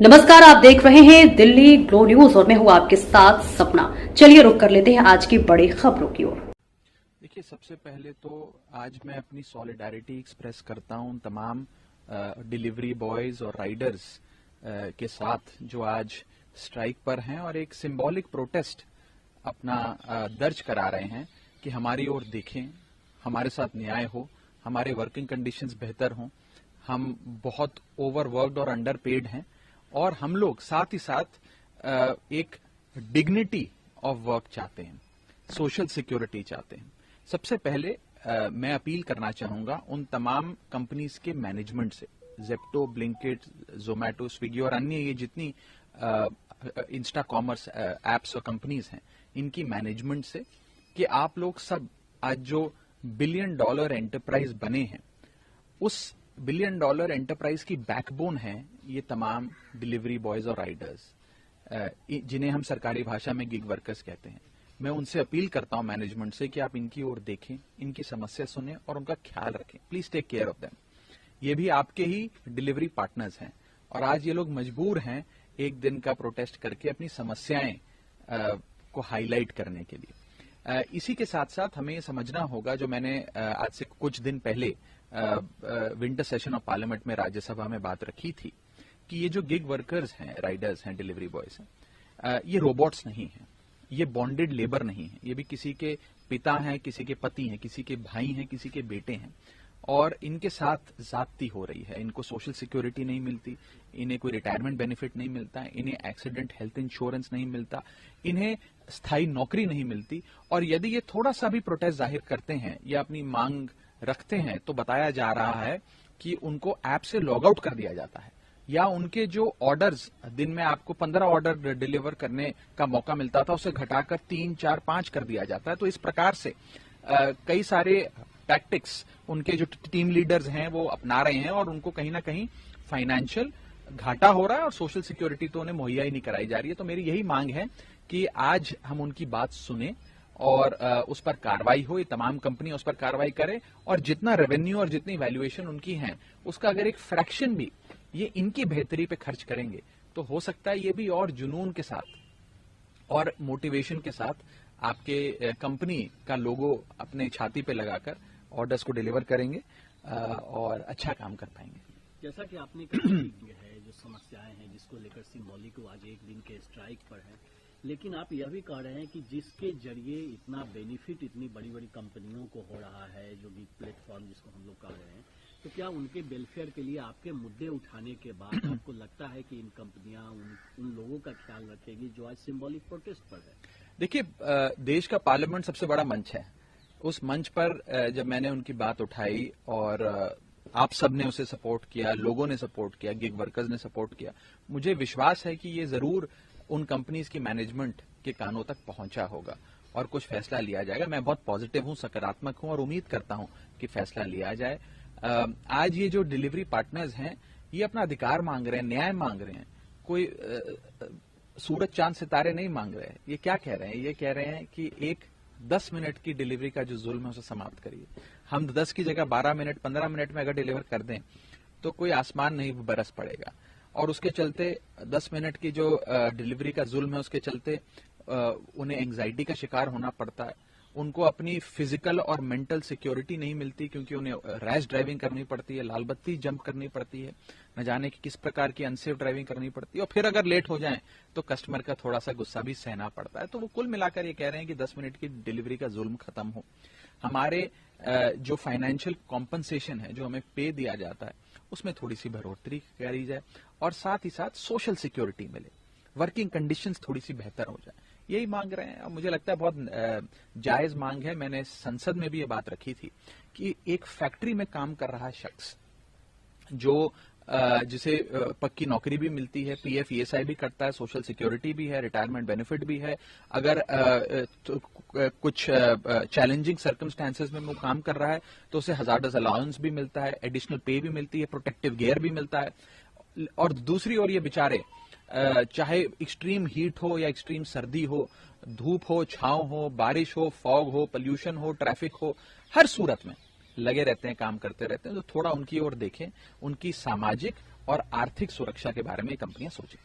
नमस्कार, आप देख रहे हैं दिल्ली ग्लो न्यूज और मैं हूं आपके साथ सपना। चलिए रुक कर लेते हैं आज की बड़ी खबरों की ओर। देखिए, सबसे पहले तो आज मैं अपनी सॉलिडारिटी एक्सप्रेस करता हूं तमाम डिलीवरी बॉयज और राइडर्स के साथ जो आज स्ट्राइक पर हैं और एक सिंबॉलिक प्रोटेस्ट अपना दर्ज करा रहे हैं कि हमारी ओर देखें, हमारे साथ न्याय हो, हमारे वर्किंग कंडीशंस बेहतर हों। हम बहुत ओवरवर्कड और अंडरपेड हैं और हम लोग साथ ही साथ एक डिग्निटी ऑफ वर्क चाहते हैं, सोशल सिक्योरिटी चाहते हैं। सबसे पहले मैं अपील करना चाहूंगा उन तमाम कंपनीज के मैनेजमेंट से, जेप्टो, ब्लिंकिट, जोमैटो, स्विगी और अन्य ये जितनी इंस्टा कॉमर्स एप्स और कंपनीज हैं, इनकी मैनेजमेंट से, कि आप लोग सब आज जो $1 बिलियन एंटरप्राइज बने हैं, उस $1 बिलियन एंटरप्राइज की बैकबोन है ये तमाम डिलीवरी बॉयज और राइडर्स, जिन्हें हम सरकारी भाषा में गिग वर्कर्स कहते हैं। मैं उनसे अपील करता हूं मैनेजमेंट से कि आप इनकी ओर देखें, इनकी समस्या सुनें और उनका ख्याल रखें। Please take care of them. ये भी आपके ही डिलीवरी पार्टनर्स हैं और आज ये लोग मजबूर हैं एक दिन का प्रोटेस्ट करके अपनी समस्याएं को हाईलाइट करने के लिए। इसी के साथ साथ हमें ये समझना होगा, जो मैंने आज से कुछ दिन पहले विंटर सेशन ऑफ पार्लियामेंट में राज्यसभा में बात रखी थी, कि ये जो गिग वर्कर्स हैं, राइडर्स हैं, डिलीवरी बॉयज हैं, ये रोबोट्स नहीं हैं, ये बॉन्डेड लेबर नहीं है। ये भी किसी के पिता हैं, किसी के पति हैं, किसी के भाई हैं, किसी के बेटे हैं और इनके साथ ज्यादती हो रही है। इनको सोशल सिक्योरिटी नहीं मिलती, इन्हें कोई रिटायरमेंट बेनिफिट नहीं मिलता है, इन्हें एक्सीडेंट हेल्थ इंश्योरेंस नहीं मिलता, इन्हें स्थायी नौकरी नहीं मिलती। और यदि ये थोड़ा सा भी प्रोटेस्ट जाहिर करते हैं या अपनी मांग रखते हैं तो बताया जा रहा है कि उनको ऐप से लॉग आउट कर दिया जाता है, या उनके जो ऑर्डर्स, दिन में आपको 15 ऑर्डर डिलीवर करने का मौका मिलता था, उसे घटाकर 3, 4, 5 कर दिया जाता है। तो इस प्रकार से कई सारे टैक्टिक्स उनके जो टीम लीडर्स हैं वो अपना रहे हैं और उनको कहीं ना कहीं फाइनेंशियल घाटा हो रहा है और सोशल सिक्योरिटी तो उन्हें मुहैया ही नहीं कराई जा रही है। तो मेरी यही मांग है कि आज हम उनकी बात सुने और उस पर कार्रवाई हो, ये तमाम कंपनी उस पर कार्रवाई करे और जितना रेवेन्यू और जितनी वैल्यूएशन उनकी है उसका अगर एक फ्रैक्शन भी ये इनकी बेहतरी पे खर्च करेंगे तो हो सकता है ये भी और जुनून के साथ और मोटिवेशन के साथ आपके कंपनी का लोगो अपने छाती पे लगाकर ऑर्डर्स को डिलीवर करेंगे और अच्छा काम कर पाएंगे। जैसा कि आपने कहा कि है जो समस्याएं हैं जिसको लेकर सिंबॉलिक को आज एक दिन के स्ट्राइक पर है, लेकिन आप यह भी कह रहे हैं कि जिसके जरिए इतना बेनिफिट इतनी बड़ी बड़ी कंपनियों को हो रहा है, जो गिग प्लेटफॉर्म जिसको हम लोग कह रहे हैं, तो क्या उनके वेलफेयर के लिए आपके मुद्दे उठाने के बाद आपको लगता है कि इन कंपनियां उन लोगों का ख्याल रखेगी जो आज सिंबॉलिक प्रोटेस्ट पर है? देखिए, देश का पार्लियामेंट सबसे बड़ा मंच है। उस मंच पर जब मैंने उनकी बात उठाई और आप सबने उसे सपोर्ट किया, लोगों ने सपोर्ट किया, गिग वर्कर्स ने सपोर्ट किया, मुझे विश्वास है कि ये जरूर उन कंपनीज की मैनेजमेंट के कानों तक पहुंचा होगा और कुछ फैसला लिया जाएगा। मैं बहुत पॉजिटिव हूं, सकारात्मक हूं और उम्मीद करता हूं कि फैसला लिया जाए। आज ये जो डिलीवरी पार्टनर्स हैं ये अपना अधिकार मांग रहे हैं, न्याय मांग रहे हैं, कोई सूरज चांद सितारे नहीं मांग रहे हैं। ये क्या कह रहे हैं? ये कह रहे हैं कि एक 10 मिनट की डिलीवरी का जो जुल्म है उसे समाप्त करिए। हम 10 की जगह 12 मिनट, 15 मिनट में अगर डिलीवर कर दें तो कोई आसमान नहीं बरस पड़ेगा। और उसके चलते 10 मिनट की जो डिलीवरी का जुल्म है उसके चलते उन्हें एंग्जाइटी का शिकार होना पड़ता है, उनको अपनी फिजिकल और मेंटल सिक्योरिटी नहीं मिलती क्योंकि उन्हें रैश ड्राइविंग करनी पड़ती है, लाल बत्ती जंप करनी पड़ती है, न जाने की किस प्रकार की अनसेफ ड्राइविंग करनी पड़ती है और फिर अगर लेट हो जाए तो कस्टमर का थोड़ा सा गुस्सा भी सहना पड़ता है। तो वो कुल मिलाकर ये कह रहे हैं कि 10 मिनट की डिलीवरी का जुल्म खत्म हो, हमारे जो फाइनेंशियल कॉम्पनसेशन है, जो हमें पे दिया जाता है, उसमें थोड़ी सी बढ़ोतरी करी जाए और साथ ही साथ सोशल सिक्योरिटी मिले, वर्किंग कंडीशंस थोड़ी सी बेहतर हो जाए। यही मांग रहे हैं और मुझे लगता है बहुत जायज मांग है। मैंने संसद में भी ये बात रखी थी कि एक फैक्ट्री में काम कर रहा शख्स जो जिसे पक्की नौकरी भी मिलती है, पीएफ ईएसआई भी करता है, सोशल सिक्योरिटी भी है, रिटायरमेंट बेनिफिट भी है, अगर कुछ चैलेंजिंग सर्कमस्टेंसेस में वो काम कर रहा है तो उसे हजार्डस अलाउंस भी मिलता है, एडिशनल पे भी मिलती है, प्रोटेक्टिव गियर भी मिलता है। और दूसरी ओर ये बेचारे चाहे एक्सट्रीम हीट हो या एक्सट्रीम सर्दी हो, धूप हो, छांव हो, बारिश हो, फॉग हो, पोल्यूशन हो, ट्रैफिक हो, हर सूरत में लगे रहते हैं, काम करते रहते हैं। तो थोड़ा उनकी ओर देखें, उनकी सामाजिक और आर्थिक सुरक्षा के बारे में कंपनियां सोचें।